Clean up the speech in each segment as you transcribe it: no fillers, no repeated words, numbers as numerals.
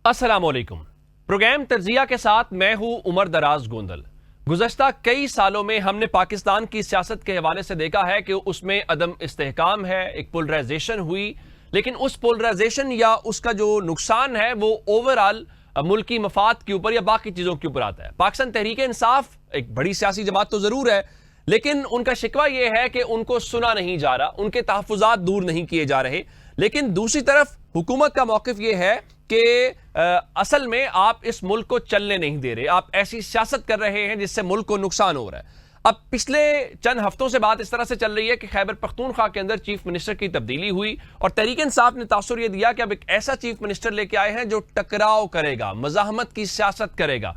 अस्सलामुअलैकुम। प्रोग्राम तर्जिया के साथ मैं हूं उमर दराज गोंदल। गुज़श्ता कई सालों में हमने पाकिस्तान की सियासत के हवाले से देखा है कि उसमें अदम इस्तेहकाम है, एक पोलराइजेशन हुई, लेकिन उस पोलराइजेशन या उसका जो नुकसान है वो ओवरऑल मुल्की मफाद के ऊपर या बाकी चीज़ों के ऊपर आता है। पाकिस्तान तहरीक इंसाफ एक बड़ी सियासी जमात तो ज़रूर है, लेकिन उनका शिकवा यह है कि उनको सुना नहीं जा रहा, उनके तहफ़्फ़ुज़ात दूर नहीं किए जा रहे। लेकिन दूसरी तरफ हुकूमत का मौक़िफ़ यह है कि असल में आप इस मुल्क को चलने नहीं दे रहे, आप ऐसी सियासत कर रहे हैं जिससे मुल्क को नुकसान हो रहा है। अब पिछले चंद हफ्तों से बात इस तरह से चल रही है कि खैबर पख्तूनख्वा के अंदर चीफ मिनिस्टर की तब्दीली हुई और तहरीक इंसाफ ने तासुर यह दिया कि अब एक ऐसा चीफ मिनिस्टर लेके आए हैं जो टकराव करेगा, मज़ाहमत की सियासत करेगा।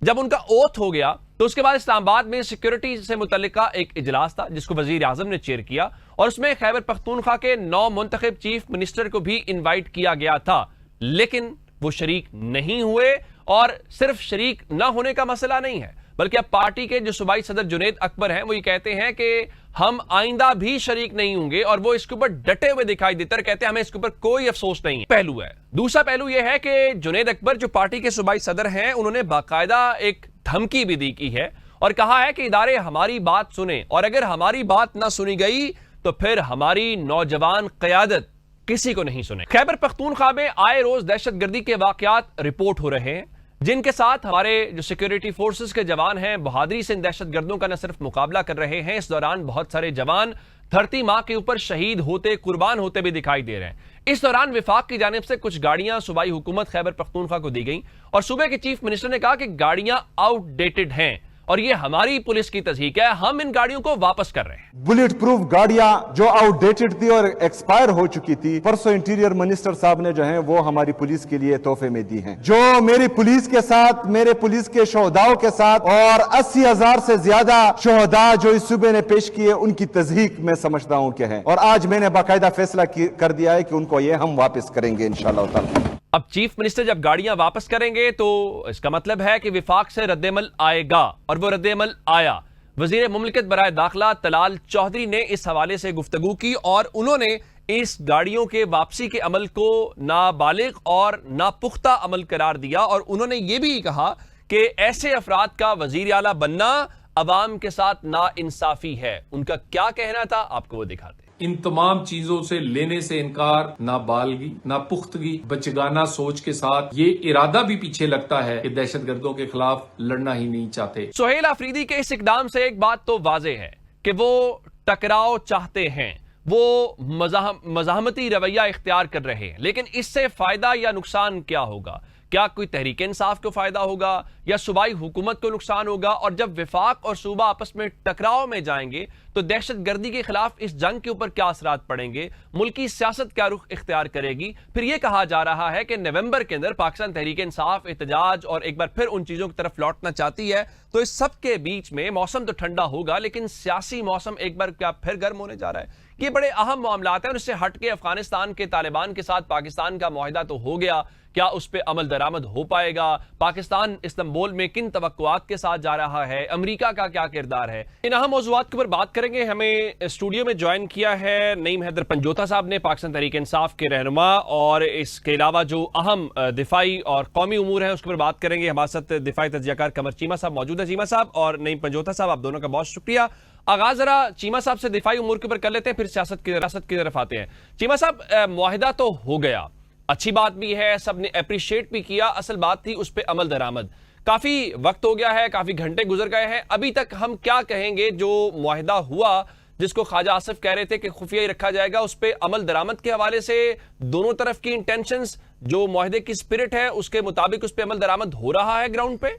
जब उनका ओथ हो गया तो उसके बाद इस्लामाबाद में सिक्योरिटी से मुतल्लिका एक इजलास था जिसको वजीर आजम ने चेयर किया और उसमें खैबर पख्तूनख्वा के 9 मुंतखब चीफ मिनिस्टर को भी इन्वाइट किया गया था, लेकिन वो शरीक नहीं हुए। और सिर्फ शरीक ना होने का मसला नहीं है, बल्कि अब पार्टी के जो सूबाई सदर जुनैद अकबर हैं वो ये कहते हैं कि हम आइंदा भी शरीक नहीं होंगे और वो इसके ऊपर डटे हुए दिखाई देते हैं, कहते हैं हमें इसके ऊपर कोई अफसोस नहीं है। पहलू है। दूसरा पहलू यह है कि जुनैद अकबर जो पार्टी के सूबाई सदर हैं उन्होंने बाकायदा एक धमकी भी दी की है और कहा है कि इदारे हमारी बात सुने और अगर हमारी बात ना सुनी गई तो फिर हमारी नौजवान क़यादत किसी को नहीं सुने। खैबर पख्तूनख्वा में आए रोज दहशतगर्दी के वाकयात रिपोर्ट हो रहे हैं जिनके साथ हमारे जो सिक्योरिटी फोर्सेस के जवान हैं बहादुरी से इन दहशतगर्दों का न सिर्फ मुकाबला कर रहे हैं, इस दौरान बहुत सारे जवान धरती मां के ऊपर शहीद होते, कुर्बान होते भी दिखाई दे रहे हैं। इस दौरान विफाक की जानिब से कुछ गाड़ियां सूबाई हुकूमत खैबर पख्तूनख्वा को दी गई और सूबे के चीफ मिनिस्टर ने कहा कि गाड़ियां आउटडेटेड हैं और ये हमारी पुलिस की तस्दीक है, हम इन गाड़ियों को वापस कर रहे हैं। बुलेट प्रूफ गाड़ियां जो आउटडेटेड थी और एक्सपायर हो चुकी थी, परसों इंटीरियर मिनिस्टर साहब ने जो है वो हमारी पुलिस के लिए तोहफे में दी हैं। जो मेरी पुलिस के साथ, मेरे पुलिस के शोहदाओं के साथ और 80,000 से ज्यादा शोहदा जो इस सूबे ने पेश किए उनकी तस्दीक मैं समझता हूं कि है और आज मैंने बाकायदा फैसला कर दिया है कि उनको ये हम वापस करेंगे इंशाअल्लाह ताला। अब चीफ मिनिस्टर जब गाड़ियां वापस करेंगे तो इसका मतलब है कि विफाक से रद्देमल आएगा और वो रद्देमल आया। वजीर मुमलिकत बराए दाखिला तलाल चौधरी ने इस हवाले से गुफ्तगू की और उन्होंने इस गाड़ियों के वापसी के अमल को नाबालिग और नापुख्ता अमल करार दिया और उन्होंने ये भी कहा कि ऐसे अफराद का वजीर आला बनना अवाम के साथ नाइंसाफी है। उनका क्या कहना था आपको वो दिखाते। इन तमाम चीजों से लेने से इनकार, नाबालगी, नापुख्तगी, बचगाना सोच के साथ ये इरादा भी पीछे लगता है कि दहशतगर्दों के खिलाफ लड़ना ही नहीं चाहते। सुहेल आफरीदी के इस इकदाम से एक बात तो वाजे है कि वो टकराव चाहते हैं, वो मज़ाहमती रवैया इख्तियार कर रहे हैं, लेकिन इससे फायदा या नुकसान क्या होगा? क्या कोई तहरीक इंसाफ को फायदा होगा या सूबाई हुकूमत को नुकसान होगा? और जब विफाक और सूबा आपस में टकराव में जाएंगे तो दहशतगर्दी के खिलाफ इस जंग के ऊपर क्या असरात पड़ेंगे? मुल्की सियासत क्या रुख इख्तियार करेगी? फिर यह कहा जा रहा है कि नवंबर के अंदर पाकिस्तान तहरीक इंसाफ एहतजाज और एक बार फिर उन चीजों की तरफ लौटना चाहती है। तो इस सब के बीच में मौसम तो ठंडा होगा, लेकिन सियासी मौसम एक बार क्या फिर गर्म होने जा रहा है। ये बड़े अहम मामलात हैं और इससे हट के अफगानिस्तान के तालिबान के साथ पाकिस्तान का मुआहिदा तो हो गया, क्या उस पर अमल दरामद हो पाएगा? पाकिस्तान इस्तांबुल में किन तवक्कुआत के साथ जा रहा है? अमेरिका का क्या किरदार है? इन अहम मौज़ूआत के ऊपर बात करेंगे। हमें स्टूडियो में ज्वाइन किया है नईम हैदर पंजोता साहब ने, पाकिस्तान तहरीक इंसाफ के रहनुमा, और इसके अलावा जो अहम दिफाई और कौमी उमूर है उसके ऊपर बात करेंगे। हमारे साथ दिफाई तज्जियाकार कमर चीमा साहब मौजूद है। चीमा साहब और नईम पंजोता साहब, आप दोनों का बहुत शुक्रिया। आगाज जरा चीमा साहब से दिफाई उमूर के ऊपर कर लेते हैं, फिर सियासत की तरफ आते हैं। चीमा साहब, मुआहिदा तो हो गया, अच्छी बात भी है, सबने अप्रिशिएट भी किया, असल बात थी उस पर अमल दरामद। काफी वक्त हो गया है, काफी घंटे गुजर गए हैं, अभी तक हम क्या कहेंगे जो मुआहिदा हुआ जिसको ख्वाजा आसिफ कह रहे थे कि खुफिया ही रखा जाएगा, उस पर अमल दरामद के हवाले से दोनों तरफ की इंटेंशंस, जो मुआहिदे की स्पिरिट है उसके मुताबिक उस पर अमल दरामद हो रहा है ग्राउंड पे?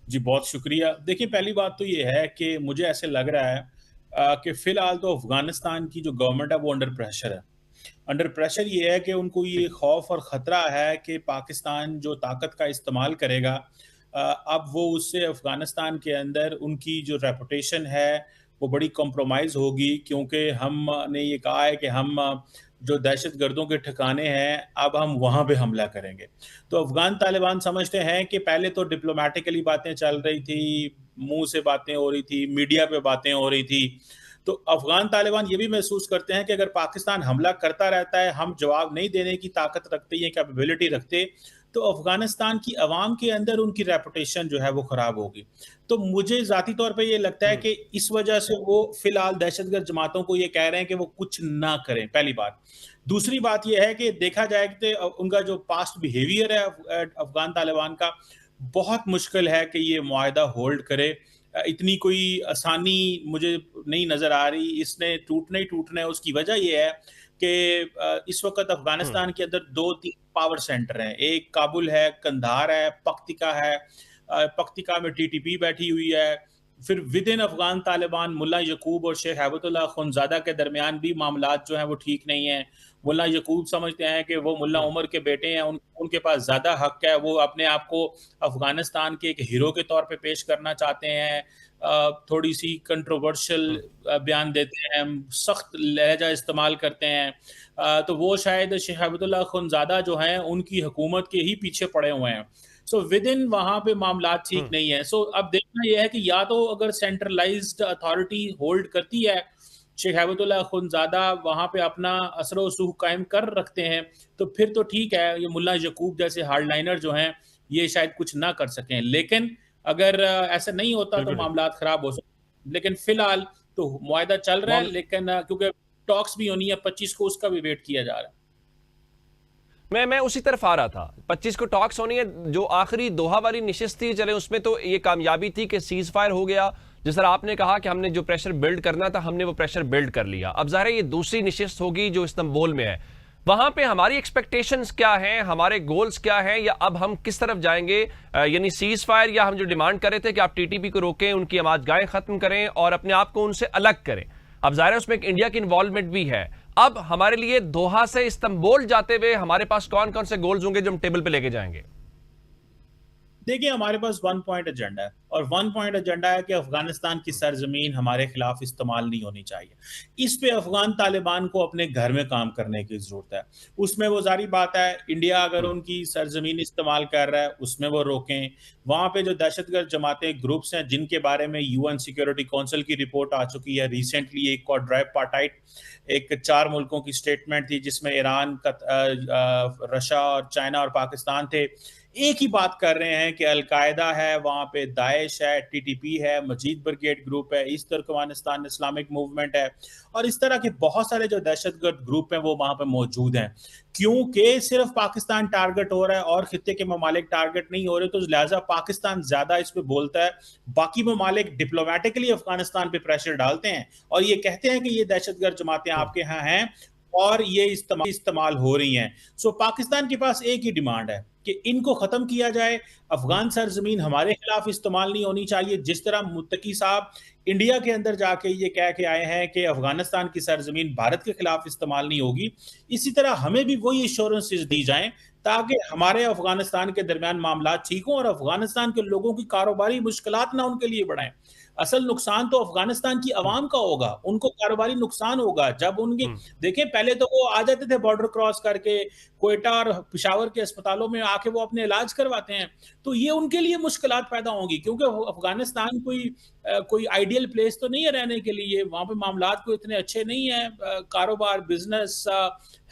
जी बहुत शुक्रिया। देखिए, पहली बात तो ये है कि मुझे ऐसे लग रहा है कि फिलहाल तो अफगानिस्तान की जो गवर्नमेंट है वो अंडर प्रेशर है। अंडर प्रेशर ये है कि उनको ये खौफ और ख़तरा है कि पाकिस्तान जो ताकत का इस्तेमाल करेगा, अब वो उससे अफगानिस्तान के अंदर उनकी जो रेपुटेशन है वो बड़ी कॉम्प्रोमाइज़ होगी, क्योंकि हमने ये कहा है कि हम जो दहशतगर्दों के ठिकाने हैं अब हम वहाँ पे हमला करेंगे। तो अफगान तालिबान समझते हैं कि पहले तो डिप्लोमेटिकली बातें चल रही थी, मुंह से बातें हो रही थी, मीडिया पे बातें हो रही थी, तो अफगान तालिबान ये भी महसूस करते हैं कि अगर पाकिस्तान हमला करता रहता है, हम जवाब नहीं देने की ताकत रखते हैं, कैपेबिलिटी रखते, तो अफगानिस्तान की आवाम के अंदर उनकी रेपुटेशन जो है वो खराब होगी। तो मुझे ज़ाती तौर पे ये लगता है कि इस वजह से वो फिलहाल दहशतगर्द जमातों को ये कह रहे हैं कि वो कुछ ना करें, पहली बात। दूसरी बात ये है कि देखा जाए कि उनका जो पास्ट बिहेवियर है अफगान तालिबान का, बहुत मुश्किल है कि ये मुआहदा होल्ड करे। इतनी कोई आसानी मुझे नहीं नज़र आ रही। इसने टूटना ही टूटना है। उसकी वजह ये है कि इस वक्त अफगानिस्तान के अंदर 2-3 पावर सेंटर हैं। एक काबुल है, कंधार है, पख्तिका है। पख्तिका में टीटीपी बैठी हुई है। फिर विद इन अफगान तालिबान मुल्ला यकूब और शेख हैबतुल्लाह खुनजादा के दरमियान भी मामलात जो हैं वो ठीक नहीं है। मुल्ला यकूब समझते हैं कि वो मुल्ला उमर के बेटे हैं, उनके पास ज़्यादा हक है, वो अपने आप को अफगानिस्तान के एक हीरो के तौर पे पेश करना चाहते हैं। थोड़ी सी कंट्रोवर्शियल बयान देते हैं, सख्त लहजा इस्तेमाल करते हैं। तो वो शायद शेख हैबतुल्लाह खुनजादा जो हैं उनकी हुकूमत के ही पीछे पड़े हुए हैं। सो विद इन वहां पे मामला ठीक नहीं है। सो अब देखना यह है कि या तो अगर सेंट्रलाइज्ड अथॉरिटी होल्ड करती है, शेख हैबतुल्लाह खुनजादा वहां पे अपना असर व सूख कायम कर रखते हैं, तो फिर तो ठीक है। ये मुल्ला यकूब जैसे हार्डलाइनर जो हैं ये शायद कुछ ना कर सकें, लेकिन अगर ऐसा नहीं होता तो मामला खराब हो सकते। लेकिन फिलहाल तो मुआहदा चल रहा है, लेकिन क्योंकि टॉक्स भी होनी है 25 को, उसका भी वेट किया जा रहा है। मैं उसी तरफ आ रहा था। 25 को टॉक्स होनी है। जो आखिरी दोहा वाली नशिस्त थी, चले उसमें तो ये कामयाबी थी कि सीज फायर हो गया। जिस तरह आपने कहा कि हमने जो प्रेशर बिल्ड करना था हमने वो प्रेशर बिल्ड कर लिया। अब ज़ाहिर है ये दूसरी नशिस्त होगी जो इस्तांबुल में है। वहां पे हमारी एक्सपेक्टेशंस क्या हैं, हमारे गोल्स क्या हैं, या अब हम किस तरफ जाएंगे? यानी सीज फायर, या हम जो डिमांड कर रहे थे कि आप टीटीपी को रोकें, उनकी आमाजगाहें खत्म करें और अपने आप को उनसे अलग करें। अब ज़ाहिर है उसमें एक इंडिया की इन्वॉल्वमेंट भी है। अब हमारे लिए दोहा से इस्तांबुल जाते हुए हमारे पास कौन कौन से गोल्स होंगे जो हम टेबल पे लेके जाएंगे? देखिए, हमारे पास 1 पॉइंट एजेंडा है, और 1 पॉइंट एजेंडा है कि अफगानिस्तान की सरजमीन हमारे खिलाफ इस्तेमाल नहीं होनी चाहिए। इस पे अफगान तालिबान को अपने घर में काम करने की जरूरत है। उसमें वो जारी बात है, इंडिया अगर उनकी सरजमीन इस्तेमाल कर रहा है उसमें वो रोकें। वहां पे जो दहशतगर्द जमातें, ग्रुप्स हैं जिनके बारे में यूएन सिक्योरिटी काउंसिल की रिपोर्ट आ चुकी है रिसेंटली, एक क्वाड्राइपार्टाइट, एक 4 मुल्कों की स्टेटमेंट थी जिसमें ईरान, रशिया और चाइना और पाकिस्तान थे। एक ही बात कर रहे हैं कि अलकायदा है वहां पे, दाइश है, टीटीपी है, मजीद ब्रिगेड ग्रुप है, ईस्ट तुर्कमानिस्तान इस्लामिक मूवमेंट है, और इस तरह के बहुत सारे जो दहशतगर्द ग्रुप हैं वो वहां पे मौजूद हैं। क्योंकि सिर्फ पाकिस्तान टारगेट हो रहा है और खित्ते के ममालिक टारगेट नहीं हो रहे, तो लिहाजा पाकिस्तान ज्यादा इस पे बोलता है। बाकी ममालिक डिप्लोमेटिकली अफगानिस्तान पे प्रेशर डालते हैं और ये कहते हैं कि ये दहशतगर्द जमातें आपके यहाँ हैं और ये इस्तेमाल हो रही हैं। सो पाकिस्तान के पास एक ही डिमांड है कि इनको खत्म किया जाए। अफगान सरजमीन हमारे खिलाफ इस्तेमाल नहीं होनी चाहिए। जिस तरह मुत्तकी साहब इंडिया के अंदर जाके ये कह के आए हैं कि अफगानिस्तान की सरजमीन भारत के खिलाफ इस्तेमाल नहीं होगी, इसी तरह हमें भी वही एश्योरेंसेस दी जाएं ताकि हमारे अफगानिस्तान के दरमियान मामला ठीक हों और अफगानिस्तान के लोगों की कारोबारी मुश्किलात ना उनके लिए बढ़ाएं। असल नुकसान तो अफगानिस्तान की आवाम का होगा, उनको कारोबारी नुकसान होगा। जब उनके देखें, पहले तो वो आ जाते थे बॉर्डर क्रॉस करके, कोयटा और पेशावर के अस्पतालों में आके वो अपने इलाज करवाते हैं, तो ये उनके लिए मुश्किलात पैदा होंगी क्योंकि अफगानिस्तान कोई आइडियल प्लेस तो नहीं है रहने के लिए। वहां पे मामलात को इतने अच्छे नहीं है, कारोबार, बिजनेस,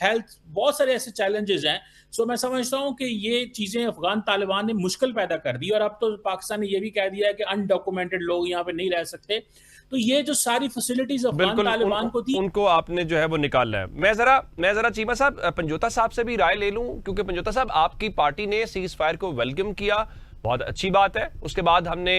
हेल्थ, बहुत सारे ऐसे चैलेंजेस हैं। सो मैं समझता हूं कि ये चीजें अफगान तालिबान ने मुश्किल पैदा कर दी, और अब तो पाकिस्तान ने ये भी कह दिया है कि अनडॉक्यूमेंटेड लोग यहाँ पे नहीं रह सकते। तो ये जो सारी फैसिलिटीज अफगान तालिबान को थी, उनको आपने जो है वो निकालना है। मैं जरा चीमा साहब, पंजोता साहब से भी राय ले लूं, क्योंकि पंजोता साहब आपकी पार्टी ने सीज फायर को वेलकम किया, बहुत अच्छी बात है। उसके बाद हमने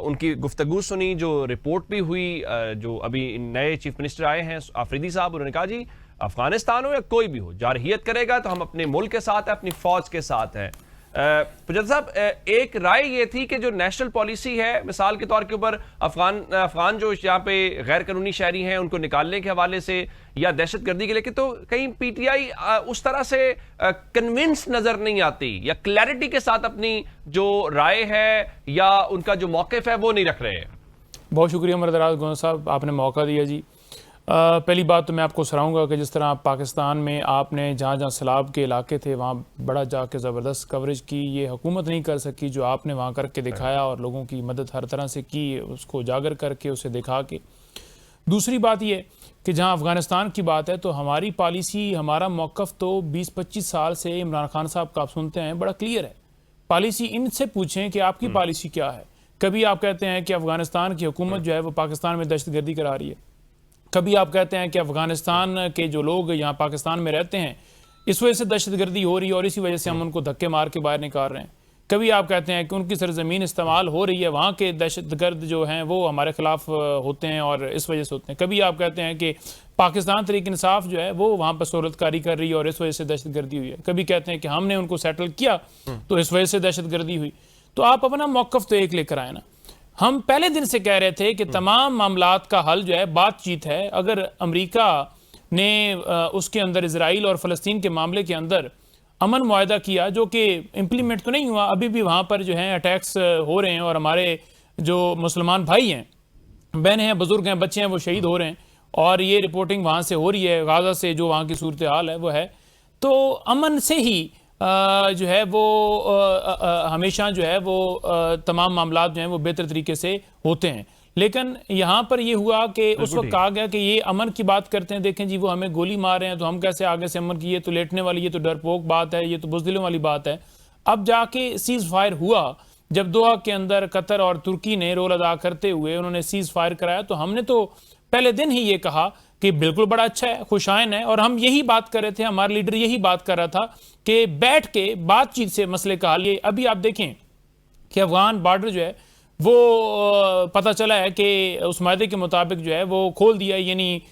उनकी गुफ्तगू सुनी, जो रिपोर्ट भी हुई, जो अभी नए चीफ मिनिस्टर आए हैं आफरीदी साहब, उन्होंने कहा जी अफगानिस्तान हो या कोई भी हो, जारहियत करेगा तो हम अपने मुल्क के साथ है, अपनी फौज के साथ है। पंजोता साहब, एक राय ये थी कि जो नेशनल पॉलिसी है, मिसाल के तौर के ऊपर अफगान जो यहाँ पे गैर कानूनी शहरी हैं उनको निकालने के हवाले से या दहशतगर्दी के लेके, तो कहीं पीटीआई उस तरह से कन्विंस नजर नहीं आती या क्लैरिटी के साथ अपनी जो राय है या उनका जो मौक़िफ़ है वो नहीं रख रहे। बहुत शुक्रिया मरदराज गोंद साहब, आपने मौका दिया जी। पहली बात तो मैं आपको सराहूँगा कि जिस तरह आप पाकिस्तान में आपने जहाँ जहाँ सैलाब के इलाके थे वहाँ बड़ा जाके ज़बरदस्त कवरेज की। ये हुकूमत नहीं कर सकी जो आपने वहाँ करके दिखाया और लोगों की मदद हर तरह से की, उसको उजागर करके उसे दिखा के। दूसरी बात ये कि जहां अफगानिस्तान की बात है तो हमारी पॉलिसी, हमारा मौक़िफ़ तो 20-25 साल से इमरान खान साहब का आप सुनते हैं बड़ा क्लियर है। पॉलिसी इनसे पूछें कि आपकी पॉलिसी क्या है। कभी आप कहते हैं कि अफगानिस्तान की हुकूमत जो है वो पाकिस्तान में दहशतगर्दी करा रही है, कभी आप कहते हैं कि अफगानिस्तान के जो लोग यहाँ पाकिस्तान में रहते हैं इस वजह से दहशतगर्दी हो रही है और इसी वजह से हम उनको धक्के मार के बाहर निकाल रहे हैं। कभी आप कहते हैं कि उनकी सरजमीन इस्तेमाल हो रही है, वहाँ के दहशतगर्द जो हैं वो हमारे खिलाफ होते हैं और इस वजह से होते हैं। कभी आप कहते हैं कि पाकिस्तान तहरीक इंसाफ जो है वो वहाँ पर सूरतकारी कर रही है और इस वजह से दहशतगर्दी हुई है। कभी कहते हैं कि हमने उनको सेटल किया तो इस वजह से दहशतगर्दी हुई। तो आप अपना मौक़िफ़ तो एक लेकर आए ना। हम पहले दिन से कह रहे थे कि तमाम मामलात का हल जो है बातचीत है। अगर अमेरिका ने उसके अंदर इजराइल और फ़लस्तीन के मामले के अंदर अमन मुआहदा किया जो कि इम्प्लीमेंट तो नहीं हुआ, अभी भी वहाँ पर जो है अटैक्स हो रहे हैं और हमारे जो मुसलमान भाई हैं, बहनें हैं, बुजुर्ग हैं, बच्चे हैं, वो शहीद हो रहे हैं और ये रिपोर्टिंग वहाँ से हो रही है, गाज़ा से जो वहाँ की सूरत हाल है वो है। तो अमन से ही जो है वो हमेशा जो है वो तमाम मामलात जो हैं वो बेहतर तरीके से होते हैं। लेकिन यहाँ पर ये हुआ कि उस वक्त कहा गया कि ये अमन की बात करते हैं, देखें जी वो हमें गोली मार रहे हैं तो हम कैसे आगे से अमन की, ये तो लेटने वाली, ये तो डरपोक बात है, ये तो बुज़दिलों वाली बात है। अब जाके सीज़ फायर हुआ, जब दोहा के अंदर कतर और तुर्की ने रोल अदा करते हुए उन्होंने सीज़ फायर कराया तो हमने तो पहले दिन ही ये कहा कि बिल्कुल बड़ा अच्छा है, खुशाइन है। और हम यही बात कर रहे थे, हमारा लीडर यही बात कर रहा था कि बैठ के बातचीत से मसले का हल। अभी आप देखें कि अफगान बॉर्डर जो है वो पता चला है कि उस मायदे के मुताबिक जो है वो खोल दिया, यानी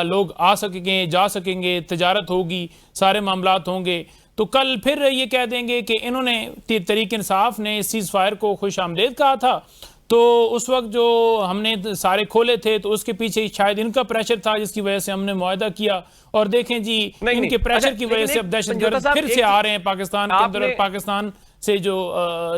लोग आ सकेंगे, जा सकेंगे, तजारत होगी, सारे मामलात होंगे। तो कल फिर ये कह देंगे कि इन्होंने तहरीक इंसाफ ने सीज़ फायर को खुश आमदेद कहा था, तो उस वक्त जो हमने सारे खोले थे तो उसके पीछे शायद इनका प्रेशर था जिसकी वजह से हमने मुआहदा किया। और देखें जी इनके प्रेशर की वजह से अब दहशतगर्द फिर से आ रहे हैं पाकिस्तान के अंदर, और पाकिस्तान से जो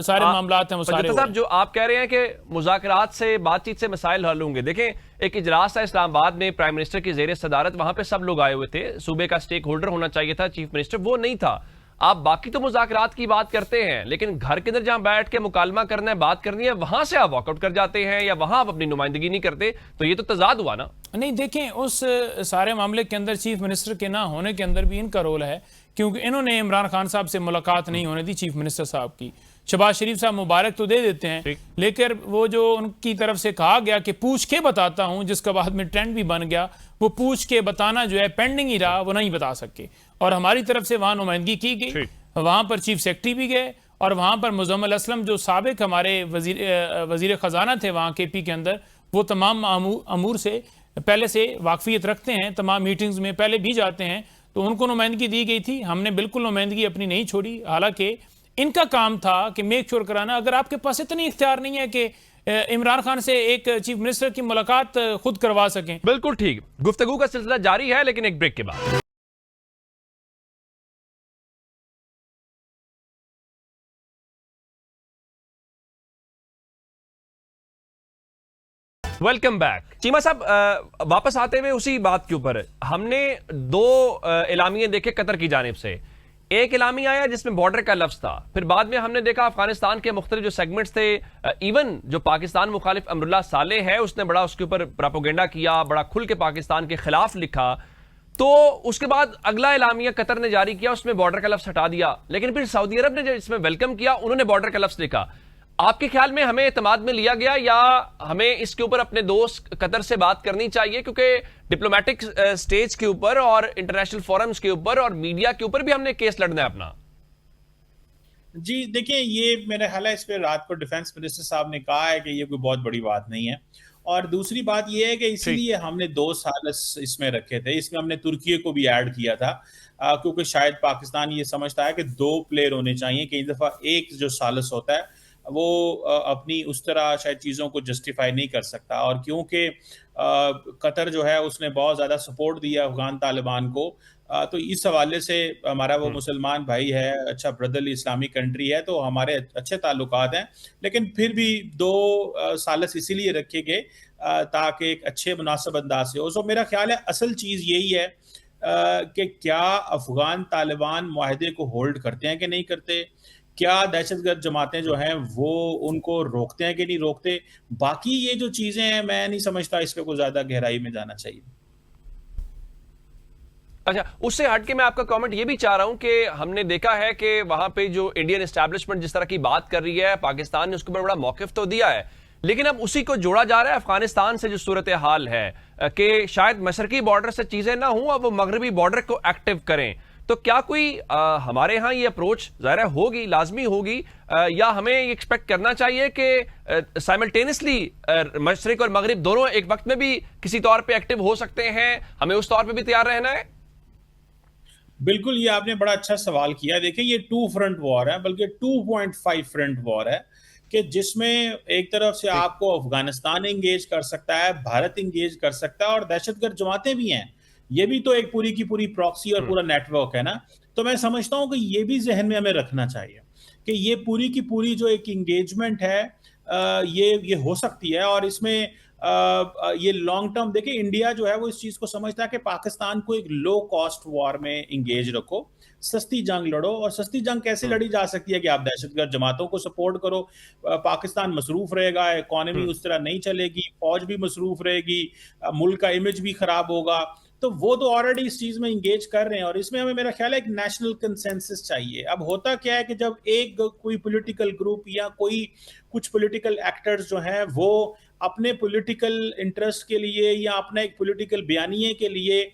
सारे मामलात हैं वो सारे साहब जो आप कह रहे हैं कि मुज़ाकरात से, बातचीत से मसाइल हल होंगे। देखें एक इजलास था इस्लामाबाद में प्राइम मिनिस्टर की ज़ेर सदारत, वहां पे सब लोग आए हुए थे, सूबे का स्टेक होल्डर होना चाहिए था चीफ मिनिस्टर, वो नहीं था। आप बाकी तो मुज़ाकरात की बात करते हैं लेकिन घर के अंदर जहां बैठ के मुकालमा करना है, बात करनी है, वहां से आप वॉकआउट कर जाते हैं या वहां आप अपनी नुमाइंदगी नहीं करते, तो ये तो तजाद हुआ ना। नहीं देखें उस सारे मामले के अंदर चीफ मिनिस्टर के ना होने के अंदर भी इनका रोल है, क्योंकि इन्होंने इमरान खान साहब से मुलाकात नहीं होने दी चीफ मिनिस्टर साहब की। शहबाज शरीफ साहब मुबारक तो दे देते हैं लेकिन वो जो उनकी तरफ से कहा गया कि पूछ के बताता हूं, जिसका बाद में ट्रेंड भी बन गया, वो पूछ के बताना जो है पेंडिंग ही रहा, वो नहीं बता सके। और हमारी तरफ से वहां नुमाइंदगी की गई, वहां पर चीफ सेक्रेटरी भी गए और वहां पर मुजम्मिल असलम जो साबिक हमारे वजीर खजाना थे वहां KP के अंदर, वो तमाम अमूर से पहले से वाकफियत रखते हैं, तमाम मीटिंग्स में पहले भी जाते हैं, तो उनको नुमाइंदगी दी गई थी। हमने बिल्कुल नुमाइंदगी अपनी नहीं छोड़ी, हालांकि इनका काम था कि मेक श्योर कराना। अगर आपके पास इतनी इख्तियार नहीं है कि इमरान खान से एक चीफ मिनिस्टर की मुलाकात खुद करवा सकें। बिल्कुल ठीक, गुफ्तगू का सिलसिला जारी है लेकिन एक ब्रेक के बाद। Welcome back. चीमा साहब वापस आते हुए उसी बात के ऊपर हमने दो एलामिये देखे कतर की जानिब से। एक एलामी आया जिसमें बॉर्डर का लफ्ज था, फिर बाद में हमने देखा अफगानिस्तान के मुख्तलिफ जो सेगमेंट्स थे, इवन जो पाकिस्तान मुखालिफ अमरुल्लाह सालेह है उसने बड़ा उसके ऊपर प्रोपेगेंडा किया, बड़ा खुल के पाकिस्तान के खिलाफ लिखा। तो उसके बाद अगला एलामिया कतर ने जारी किया, उसमें बॉर्डर का लफ्ज हटा दिया, लेकिन फिर सऊदी अरब ने जो इसमें वेलकम किया उन्होंने बॉर्डर का लफ्ज लिखा। आपके ख्याल में हमें एतमाद में लिया गया या हमें इसके ऊपर अपने दोस्त कतर से बात करनी चाहिए, क्योंकि डिप्लोमेटिक स्टेज के ऊपर और इंटरनेशनल फोरम्स के ऊपर और मीडिया के ऊपर भी हमने केस लड़ना है अपना। जी देखिए, ये मेरा ख्याल है इस पे रात को डिफेंस मिनिस्टर साहब ने कहा है कि ये कोई बहुत बड़ी बात नहीं है। और दूसरी बात ये है कि इसीलिए हमने 2 साल इसमें रखे थे, इसमें हमने तुर्की को भी ऐड किया था, क्योंकि शायद पाकिस्तान ये समझता है कि 2 प्लेयर होने चाहिए। कई दफा एक जो सालिस होता है वो अपनी उस तरह शायद चीज़ों को जस्टिफाई नहीं कर सकता। और क्योंकि कतर जो है उसने बहुत ज़्यादा सपोर्ट दिया अफगान तालिबान को, तो इस हवाले से हमारा वो मुसलमान भाई है, अच्छा ब्रदरली इस्लामिक कंट्री है, तो हमारे अच्छे ताल्लुकात हैं। लेकिन फिर भी 2 सालिस इसीलिए रखे गए ताकि एक अच्छे मुनासिब अंदाज से हो। सो मेरा ख्याल है असल चीज़ यही है कि क्या अफगान तालिबान मुआहदे को होल्ड करते हैं कि नहीं करते, क्या दहशतगर्द जमातें जो हैं वो उनको रोकते हैं कि नहीं रोकते? बाकी ये जो चीजें हैं, मैं नहीं समझता इस पे कोई ज्यादा गहराई में जाना चाहिए। अच्छा, उससे हटके मैं आपका कमेंट ये भी चाह रहा हूं कि हमने देखा है कि वहां पे जो इंडियन एस्टैब्लिशमेंट जिस तरह की बात कर रही है, पाकिस्तान ने उसके ऊपर बड़ा मौकिफ तो दिया है, लेकिन अब उसी को जोड़ा जा रहा है अफगानिस्तान से जो सूरत हाल है कि शायद मशरकी बॉर्डर से चीजें ना हों, अब वो मगरबी बॉर्डर को एक्टिव करें। तो क्या कोई हमारे यहाँ ये अप्रोच ज़ाहिर होगी, लाजमी होगी, या हमें ये एक्सपेक्ट करना चाहिए कि साइमल्टेनियसली मशरिक और मगरिब दोनों एक वक्त में भी किसी तौर पे एक्टिव हो सकते हैं, हमें उस तौर पे भी तैयार रहना है? बिल्कुल, ये आपने बड़ा अच्छा सवाल किया। देखिए, ये 2 फ्रंट वॉर है, बल्कि 2.5 फ्रंट वॉर है, कि जिसमें एक तरफ से आपको अफगानिस्तान इंगेज कर सकता है, भारत इंगेज कर सकता है, और दहशतगर्द जमातें भी हैं। ये भी तो एक पूरी की पूरी प्रॉक्सी और पूरा नेटवर्क है ना। तो मैं समझता हूं कि ये भी जहन में हमें रखना चाहिए कि ये पूरी की पूरी जो एक इंगेजमेंट है, ये हो सकती है, और इसमें ये लॉन्ग टर्म, देखिए इंडिया जो है वो इस चीज को समझता है कि पाकिस्तान को एक लो कॉस्ट वॉर में इंगेज रखो, सस्ती जंग लड़ो। और सस्ती जंग कैसे लड़ी जा सकती है कि आप दहशतगर्द जमातों को सपोर्ट करो, पाकिस्तान मसरूफ रहेगा, इकोनॉमी उस तरह नहीं चलेगी, फौज भी मसरूफ रहेगी, मुल्क का इमेज भी खराब होगा। तो वो तो ऑलरेडी इस चीज में इंगेज कर रहे हैं, और इसमें हमें, मेरा ख्याल है, एक नेशनल कंसेंसस चाहिए। अब होता क्या है कि जब एक कोई पॉलिटिकल ग्रुप या कोई कुछ पॉलिटिकल एक्टर्स जो हैं वो अपने पॉलिटिकल इंटरेस्ट के लिए या अपने एक पॉलिटिकल बयानिए के लिए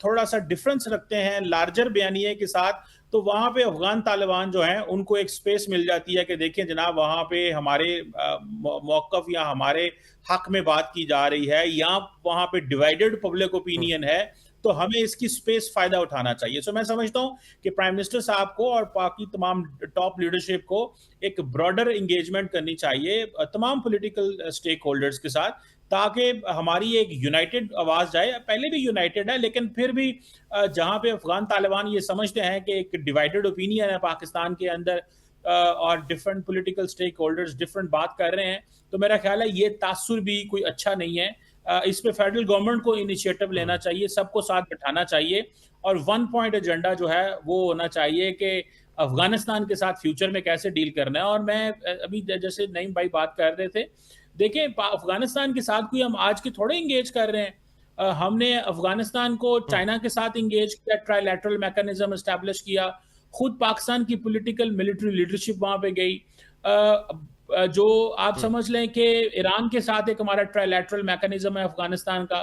थोड़ा सा डिफरेंस रखते हैं लार्जर बयानिए के साथ, तो वहां पे अफगान तालिबान जो हैं उनको एक स्पेस मिल जाती है कि देखिए जनाब, वहां पे हमारे मौकफ या हमारे हक में बात की जा रही है, या वहां पे डिवाइडेड पब्लिक ओपिनियन है, तो हमें इसकी स्पेस फायदा उठाना चाहिए। सो मैं समझता हूं कि प्राइम मिनिस्टर साहब को और बाकी तमाम टॉप लीडरशिप को एक ब्रॉडर एंगेजमेंट करनी चाहिए तमाम पॉलिटिकल स्टेक होल्डर्स के साथ, ताकि हमारी एक यूनाइटेड आवाज जाए। पहले भी यूनाइटेड है, लेकिन फिर भी जहां पे अफगान तालिबान ये समझते हैं कि एक डिवाइडेड ओपिनियन है पाकिस्तान के अंदर, और different political stakeholders different बात कर रहे हैं, तो मेरा ख्याल है ये तासुर भी कोई अच्छा नहीं है। इस पे फेडरल गवर्नमेंट को इनिशिएटिव लेना चाहिए, सबको साथ बिठाना चाहिए, और 1 पॉइंट एजेंडा जो है वो होना चाहिए कि अफगानिस्तान के साथ फ्यूचर में कैसे डील करना है। और मैं अभी जैसे नईम भाई बात कर रहे थे, देखें अफगानिस्तान के साथ कोई हम आज के थोड़े इंगेज कर रहे हैं। हमने अफगानिस्तान को चाइना के साथ इंगेज किया, ट्राइलैटरल मैकेनिज्म एस्टैब्लिश किया, खुद पाकिस्तान की पॉलिटिकल मिलिट्री लीडरशिप वहां पे गई। जो आप समझ लें कि ईरान के साथ एक हमारा ट्राइलैटरल मैकेनिज्म है अफगानिस्तान का।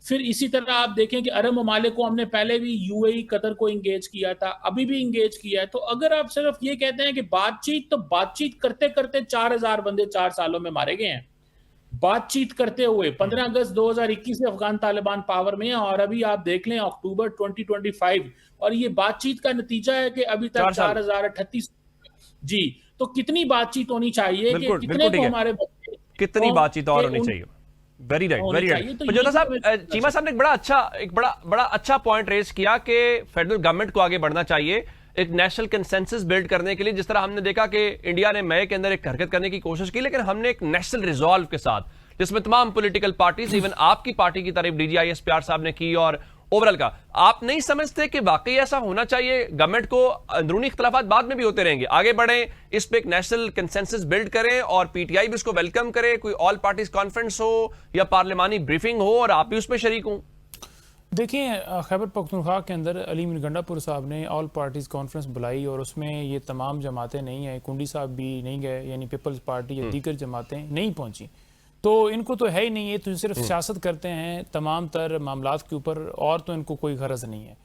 फिर इसी तरह आप देखें कि अरब ममालिक को हमने पहले भी यूएई कतर को इंगेज किया था, अभी भी इंगेज किया है। तो अगर आप सिर्फ ये कहते हैं कि बातचीत, तो बातचीत करते करते 4000 बंदे 4 सालों में मारे गए हैं। बातचीत करते हुए 15 अगस्त 2021 से अफगान तालिबान पावर में है, और अभी आप देख लें अक्टूबर 2025, और ये बातचीत का नतीजा है कि अभी तक 4038। जी, तो कितनी बातचीत होनी चाहिए कि कितने को हमारे बच्चे, कितनी बातचीत और होनी चाहिए। Very right, very right. तो जोधा साहब, चीमा साहब ने एक बड़ा अच्छा पॉइंट रेज किया कि फेडरल गवर्नमेंट को आगे बढ़ना चाहिए एक नेशनल कंसेंसस बिल्ड करने के लिए। जिस तरह हमने देखा कि इंडिया ने मई के अंदर एक हरकत करने की कोशिश की, लेकिन हमने एक नेशनल रिजॉल्व के साथ, जिसमें तमाम पॉलिटिकल पार्टीज, इवन आपकी पार्टी की तारीफ DGISPR साहब ने की, और ओवरऑल का आप नहीं समझते कि वाकई ऐसा होना चाहिए? गवर्नमेंट को अंदरूनी इख्तलाफात बाद में भी होते रहेंगे, आगे बढ़ें, इस पे एक नेशनल कंसेंसस बिल्ड करें, और PTI भी इसको वेलकम करे, कोई ऑल पार्टीज कॉन्फ्रेंस हो या पार्लिमानी ब्रीफिंग हो, और आप भी उसमें शरीक हों। देखिए, खैबर पख्तूनख्वा के अंदर अली मीर गंडापुर साहब ने ऑल पार्टीज़ कॉन्फ्रेंस बुलाई, और उसमें ये तमाम जमातें नहीं हैं, कुंडी साहब भी नहीं गए, यानी पीपल्स पार्टी या दीगर जमातें नहीं पहुंची। तो इनको तो है ही नहीं, ये तो सिर्फ सियासत करते हैं तमाम तर मामलात के ऊपर, और तो इनको कोई गरज नहीं है।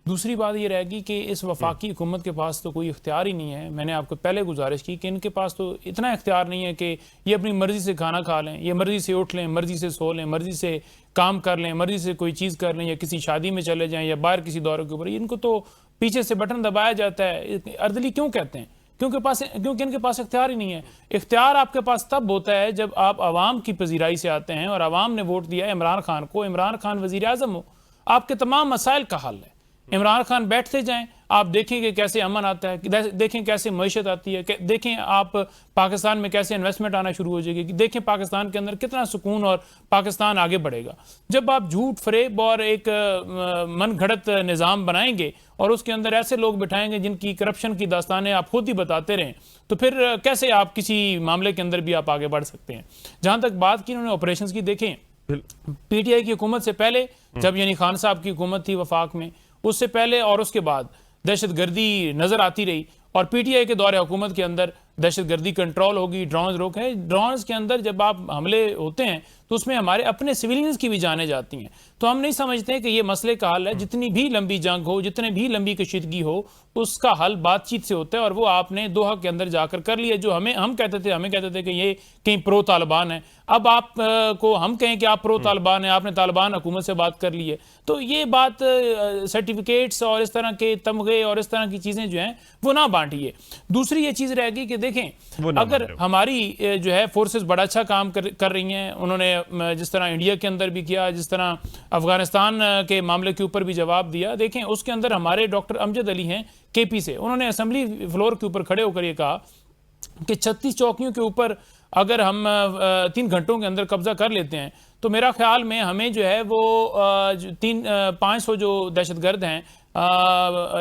दूसरी बात ये रहेगी कि इस वफाकी हुकूमत के पास तो कोई इख्तियार ही नहीं है। मैंने आपको पहले गुजारिश की कि इनके पास तो इतना इख्तियार नहीं है कि ये अपनी मर्जी से खाना खा लें, ये मर्जी से उठ लें, मर्जी से सो लें, मर्जी से काम कर लें, मर्जी से कोई चीज़ कर लें, या किसी शादी में चले जाएं या बाहर किसी दौरे के ऊपर। इनको तो पीछे से बटन दबाया जाता है। अर्दली क्यों कहते हैं? क्योंकि इनके पास इख्तियार ही नहीं है। इख्तियार आपके पास तब होता है जब आप आवाम की पजीराई से आते हैं, और आवाम ने वोट दिया इमरान खान को, इमरान खान वजीर आजम हो, आपके तमाम मसाइल का हल है। इमरान खान बैठते जाएं, आप देखें कि कैसे अमन आता है, देखें कैसे मईशत आती है, देखें आप पाकिस्तान में कैसे इन्वेस्टमेंट आना शुरू हो जाएगी, देखें पाकिस्तान के अंदर कितना सुकून और पाकिस्तान आगे बढ़ेगा। जब आप झूठ फरेब और एक मन घड़त निज़ाम बनाएंगे और उसके अंदर ऐसे लोग बिठाएंगे जिनकी करप्शन की दास्तानें आप खुद ही बताते रहें, तो फिर कैसे आप किसी मामले के अंदर भी आप आगे बढ़ सकते हैं। जहां तक बात की उन्होंने ऑपरेशंस की, देखें पीटीआई की हुकूमत से पहले, जब यानी खान साहब की हुकूमत थी वफाक में, उससे पहले और उसके बाद दहशतगर्दी नजर आती रही, और पीटीआई के दौरे हुकूमत के अंदर दहशतगर्दी कंट्रोल होगी, ड्रोन रोक है। ड्रोन के अंदर जब आप हमले होते हैं तो उसमें हमारे अपने सिविलियंस की भी जानें जाती हैं। तो हम नहीं समझते कि ये मसले का हल है। जितनी भी लंबी जंग हो, जितने भी लंबी कशीदगी हो, उसका हल बातचीत से होता है, और वो आपने दोहा के अंदर जाकर कर लिया। जो हमें कहते थे कि ये कहीं प्रो तालिबान है, अब आप को हम कहें कि आप प्रो तालिबान है, आपने तालिबान हुकूमत से बात कर ली है, तो ये बात सर्टिफिकेट्स और इस तरह के तमगे और इस तरह की चीजें जो हैं वो ना बांटिए। दूसरी ये चीज रहेगी कि देखें, अगर हमारी जो है फोर्सेस बड़ा अच्छा काम कर रही हैं, उन्होंने जिस तरह इंडिया के अंदर भी किया, जिस तरह अफगानिस्तान के मामले के ऊपर भी जवाब दिया। देखें उसके अंदर हमारे डॉक्टर अमजद अली हैं केपी से, उन्होंने असेंबली फ्लोर के ऊपर खड़े होकर ये कहा कि 36 चौकियों के ऊपर अगर हम 3 घंटों के अंदर कब्जा कर लेते हैं तो मेरा ख्याल में हमें जो है वो 500 जो दहशतगर्द हैं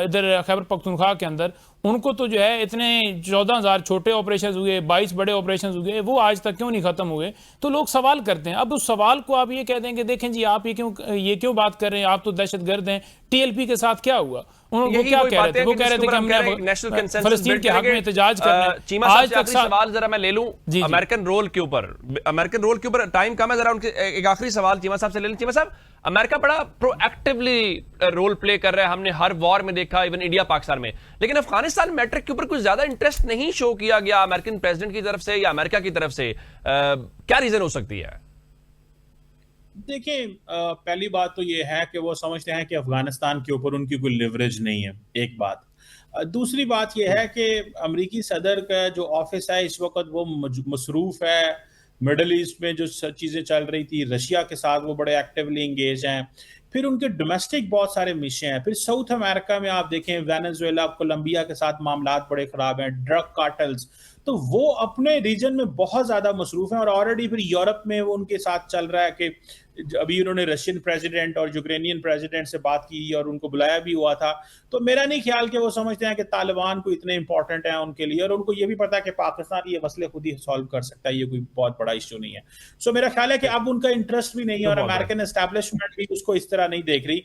इधर खैबर पख्तूनख्वा के अंदर, उनको तो जो है इतने 14,000 छोटे ऑपरेशन हुए, 22 बड़े ऑपरेशन हुए, वो आज तक क्यों नहीं खत्म हुए। तो लोग सवाल करते हैं। अब उस सवाल को आप ये कह देंगे, देखें जी आप ये क्यों बात कर रहे हैं, आप तो दहशतगर्द हैं, टीएलपी के साथ क्या हुआ? वो क्या कह रहे थे? वो कह रहे थे कि हमने फलस्तीन के हक में एहतजाज करना। आज तक सवाल जरा मैं ले लूं अमेरिकन रोल के ऊपर, टाइम कम है, जरा उनके एक आखिरी सवाल चीमा साहब से ले लें। चीमा साहब, अमेरिका बड़ा प्रोएक्टिवली रोल प्ले कर रहा है, हमने हर वॉर में देखा, इवन इंडिया पाकिस्तान में, लेकिन अफगानिस्तान मैटर के ऊपर कुछ ज्यादा इंटरेस्ट नहीं शो किया गया अमेरिकन प्रेसिडेंट की तरफ से या अमेरिका की तरफ से। क्या रीजन हो सकती है? देखिए, पहली बात तो ये है कि वो समझते हैं कि अफगानिस्तान के ऊपर उनकी कोई लिवरेज नहीं है, एक बात। दूसरी बात यह है कि अमेरिकी सदर का जो ऑफिस है इस वक्त वो मसरूफ है, मिडल ईस्ट में जो चीज़ें चल रही थी, रशिया के साथ वो बड़े एक्टिवली इंगेज हैं, फिर उनके डोमेस्टिक बहुत सारे मिशन हैं, फिर साउथ अमेरिका में आप देखें वेनेजुएला, कोलंबिया के साथ मामलात बड़े ख़राब हैं, ड्रग कार्टल्स, तो वो अपने रीजन में बहुत ज़्यादा मसरूफ हैं। और ऑलरेडी फिर यूरोप में वो उनके साथ चल रहा है कि अभी उन्होंने रशियन प्रेसिडेंट और यूक्रेनियन प्रेसिडेंट से बात की और उनको बुलाया भी हुआ था। तो मेरा नहीं ख्याल कि वो समझते हैं कि तालिबान को इतने इंपॉर्टेंट है उनके लिए, और उनको ये भी पता है कि पाकिस्तान ये मसले खुद ही सॉल्व कर सकता है, ये कोई बहुत बड़ा इश्यू नहीं है। सो मेरा ख्याल है कि अब उनका इंटरेस्ट भी नहीं है और अमेरिकन एस्टैब्लिशमेंट भी उसको इस तरह नहीं देख रही।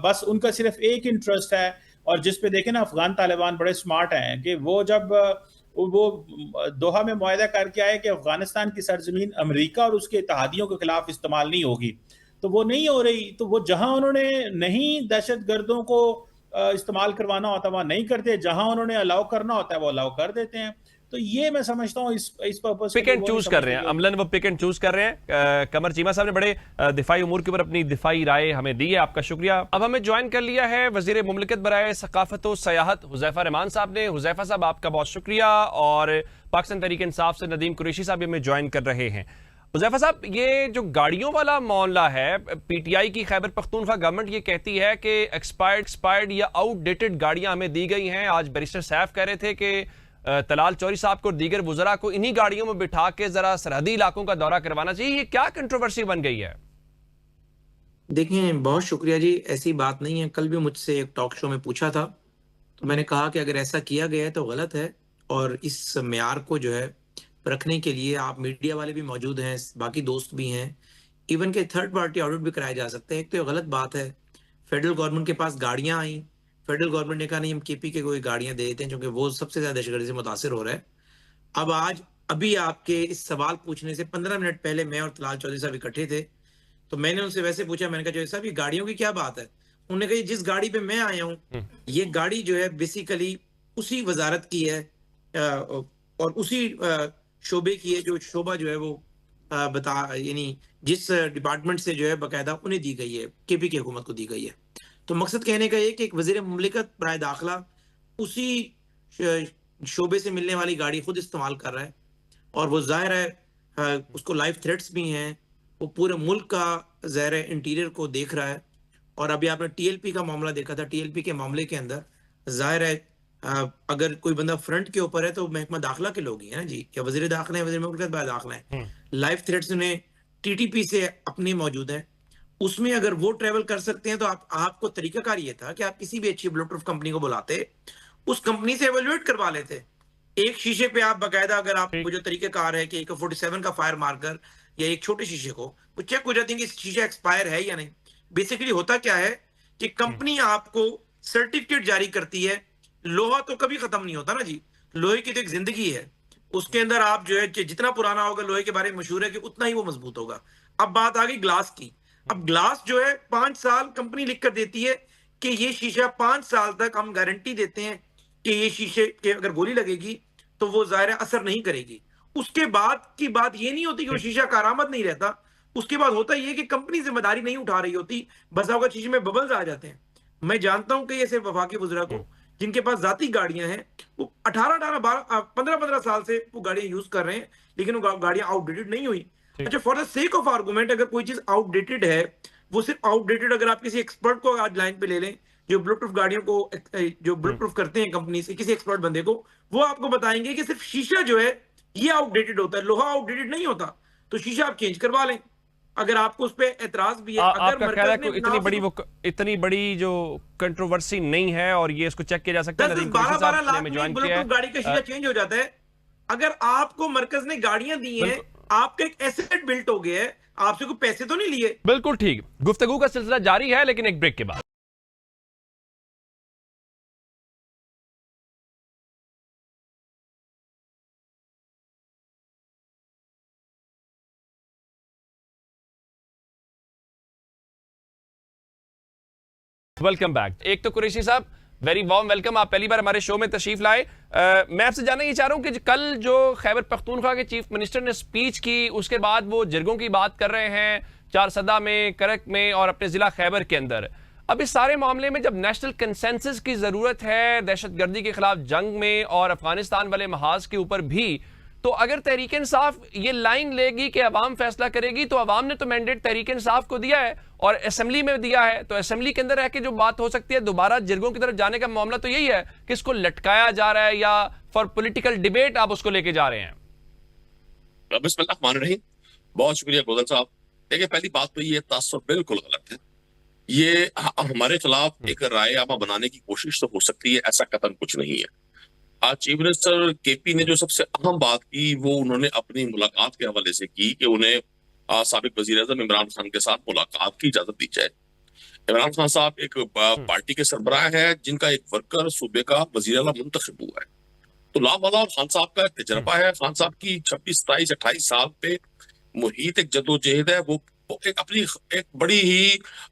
बस उनका सिर्फ एक इंटरेस्ट है, और जिस पे देखें ना अफगान तालिबान बड़े स्मार्ट हैं कि वो जब वो दोहा में मुआहदा करके आए कि अफगानिस्तान की सरजमीन अमेरिका और उसके इत्तेहादियों के खिलाफ इस्तेमाल नहीं होगी, तो वो नहीं हो रही। तो वो जहां उन्होंने नहीं दहशतगर्दों को इस्तेमाल करवाना होता वहां नहीं करते, जहां उन्होंने अलाउ करना होता है वो अलाउ कर देते हैं। तो ये मैं समझता हूं इस पर्पस पिक एंड चूज कर रहे हैं, अमलन वो पिक एंड चूज कर रहे हैं। कमर चीमा साहब ने बड़े दिफाई उमूर के ऊपर अपनी दिफाई राय हमें दी है, आपका शुक्रिया। अब हमें ज्वाइन कर लिया है वजीर मुमलिकत बराए सकाफत और सयाहत हुजैफा रहमान साहब ने। हुजैफा साहब आपका बहुत शुक्रिया। और पाकिस्तान तहरीक इंसाफ से नदीम कुरैशी साहब हमें ज्वाइन कर रहे हैं। हुजैफा साहब, ये जो गाड़ियों वाला मामला है, पीटीआई की खैबर पख्तूनख्वा गवर्नमेंट ये कहती है कि एक्सपायर्ड या आउटडेटेड गाड़ियां हमें दी गई हैं। आज बैरिस्टर सैफ कह रहे थे कि तलाल चौधरी साहब को और दीगर वुज़रा को इन्हीं गाड़ियों में बिठा के जरा सरहदी इलाकों का दौरा करवाना चाहिए। ये क्या कंट्रोवर्सी बन गई है? देखें, बहुत शुक्रिया जी, ऐसी बात नहीं है। कल भी मुझसे एक टॉक शो में पूछा था, तो मैंने कहा कि अगर ऐसा किया गया है तो गलत है, और इस म्यार को जो है रखने के लिए आप मीडिया वाले भी मौजूद हैं, बाकी दोस्त भी हैं, इवन के थर्ड पार्टी ऑडिट भी कराए जा सकते हैं। एक तो ये गलत बात है। फेडरल गवर्नमेंट के पास गाड़ियां आई, फेडरल गवर्नमेंट ने कहा नहीं हम केपी के कोई गाड़ियां दे देते हैं, क्योंकि वो सबसे ज्यादा दहशतगर्दी से मुतासिर हो रहा है। अब अभी आपके इस सवाल पूछने से 15 मिनट पहले मैं और तलाल चौधरी साहब इकट्ठे थे, तो मैंने उनसे वैसे पूछा, मैंने कहा चौधरी साहब ये गाड़ियों की क्या बात है? उन्होंने कहा जिस गाड़ी पे मैं आया हूँ ये गाड़ी जो है बेसिकली उसी वजारत की है और उसी शोबे की है, जो शोबा जो है वो यानी जिस डिपार्टमेंट से जो है बाकायदा उन्हें दी गई है, केपी की हुकूमत को दी गई है। तो मकसद कहने का ये कि एक वजीर मुमलिकत बराए दाखिला उसी शोबे से मिलने वाली गाड़ी खुद इस्तेमाल कर रहा है, और वो जाहिर है उसको लाइव थ्रेट्स भी हैं, वो पूरे मुल्क का ज़ाहिर इंटीरियर को देख रहा है। और अभी आपने टीएलपी का मामला देखा था, टीएलपी के मामले के अंदर जाहिर है अगर कोई बंदा फ्रंट के ऊपर है तो महकमा दाखिला के लोग ही हैं ना जी, या वजीर दाखिला है, वजीर मुमलिकत दाखिला है, लाइफ थ्रेट्स उन्हें टीटीपी से अपने मौजूद हैं, उसमें अगर वो ट्रेवल कर सकते हैं तो आपको तरीकाकार ये था कि आप किसी भी अच्छी बुलेट प्रूफ कंपनी को बुलाते, उस कंपनी से एवेल्युएट करवा लेते। एक शीशे पे आप बाकायदा, अगर आपको जो तरीकाकार है कि AK-47 का फायर मार्कर या एक छोटे शीशे को वो चेक हो जाती है कि शीशा एक्सपायर है या नहीं। बेसिकली होता क्या है कि कंपनी आपको सर्टिफिकेट जारी करती है। लोहा तो कभी खत्म नहीं होता ना जी, लोहे की तो एक जिंदगी है, उसके अंदर आप जो है जितना पुराना होगा लोहे के बारे में मशहूर है कि उतना ही वो मजबूत होगा। अब बात आ गई ग्लास की। अब ग्लास जो है 5 साल कंपनी लिख कर देती है कि ये शीशा 5 साल तक हम गारंटी देते हैं कि ये शीशे के अगर गोली लगेगी तो वो ज़ाहिर असर नहीं करेगी। उसके बाद की बात ये नहीं होती कि वो शीशा कारामद नहीं रहता, उसके बाद होता ये कि कंपनी जिम्मेदारी नहीं उठा रही होती, बस आपका शीशे में बबल्स आ जाते हैं। मैं जानता हूं कि ऐसे वफाकी बुजुर्ग को जिनके पास जाती गाड़ियां हैं, वो 15 साल से वो गाड़ियां यूज कर रहे हैं, लेकिन वो गाड़ियां आउटडेटेड नहीं हुई। अच्छा, for the sake of argument, अगर कोई चीज आउटडेटेड है, वो सिर्फ आउटडेटेड, अगर आप किसी एक्सपर्ट को आज लाइन पे ले लें जो ब्लूटूथ गाड़ियों को जो ब्लूटूथ करते हैं कंपनी से, किसी एक्सपर्ट बंदे को, वो आपको बताएंगे कि सिर्फ शीशा जो है ये आउटडेटेड होता है, लोहा आउटडेटेड नहीं होता। तो शीशा आप चेंज करवा लें, अगर आपको उस पर एतराज भी है। अगर आपका ख्याल है कि इतनी बड़ी जो कंट्रोवर्सी नहीं है और ये इसको चेक किया जा सकता है? 12 लाख में बुलेट गाड़ी का शीशा चेंज हो जाता है। अगर आपको मरकज ने गाड़ियां दी हैं, आपका एक एसेट बिल्ट हो गया है, आपसे कोई पैसे तो नहीं लिए। बिल्कुल ठीक। गुफ्तगू का सिलसिला जारी है, लेकिन एक ब्रेक के बाद। Welcome back. एक तो कुरैशी साहब, वेरी वार्म वेलकम, आप पहली बार हमारे शो में तशरीफ लाए। मैं आपसे जानना ये चाह रहा हूं कि कल जो खैबर पख्तूनख्वा के चीफ मिनिस्टर ने स्पीच की, उसके बाद वो जिरगों की बात कर रहे हैं चारसदा में, करक में और अपने जिला खैबर के अंदर। अब इस सारे मामले में जब नेशनल कंसेंसस की जरूरत है दहशतगर्दी के खिलाफ जंग में और अफगानिस्तान वाले महाज के ऊपर भी, तो अगर तहरीक इंसाफ ये लाइन लेगी कि अवाम फैसला करेगी, तो अवाम ने तो मैंडेट तहरीक इंसाफ को दिया है और असेंबली में दिया है, तो असेंबली के अंदर रह के जो बात हो सकती है दोबारा जिरगों की तरफ जाने का मामला तो यही है कि इसको लटकाया जा रहा है या फॉर पॉलिटिकल डिबेट आप उसको लेके जा रहे हैं। बिस्मिल्लाह, बहुत शुक्रिया गोदल साहब। देखिए, पहली बात तो ये तासुर बिल्कुल गलत है। ये हमारे खिलाफ एक रायनामा बनाने की कोशिश तो हो सकती है, ऐसा कतन कुछ नहीं है। आज चीफ मिनिस्टर केपी ने जो सबसे अहम बात की वो उन्होंने अपनी मुलाकात के हवाले से की कि उन्हें साबिक वजीर आज़म इमरान खान के साथ मुलाकात की इजाजत दी जाए। इमरान खान साहब एक पार्टी के सरबराह है जिनका एक वर्कर सूबे का वजीर आला मुंतखब हुआ है, तो लावाला खान साहब का एक तजर्बा है। खान साहब की 26, 27, 28 साल पे मुहित एक जदोजहद है, वो एक अपनी एक बड़ी ही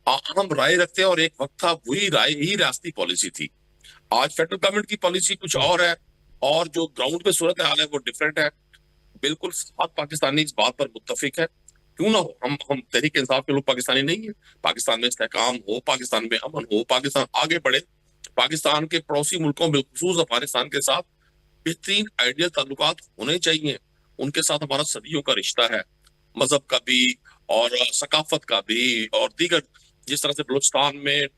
अहम राय रखते हैं और एक वक्त था वही राय ही रियासती पॉलिसी थी। आज फेडरल गवर्नमेंट की पॉलिसी कुछ और है और जो ग्राउंड पे सूरत हाल है वो डिफरेंट है। बिल्कुल पाकिस्तानी इस बात पर मुत्तफिक है, क्यों ना हो। हम तहरीक इंसाफ के लोग पाकिस्तानी नहीं है। पाकिस्तान में इस्तेहकाम हो, पाकिस्तान में अमन हो, पाकिस्तान आगे बढ़े, पाकिस्तान के पड़ोसी मुल्कों बिलखुसूस अफगानिस्तान के साथ बेहतरीन आइडियल ताल्लुकात होने चाहिए। उनके साथ हमारा सदियों का रिश्ता है, मजहब का भी और सकाफत का भी, और दीगर जिस तरह से बलूचिस्तान में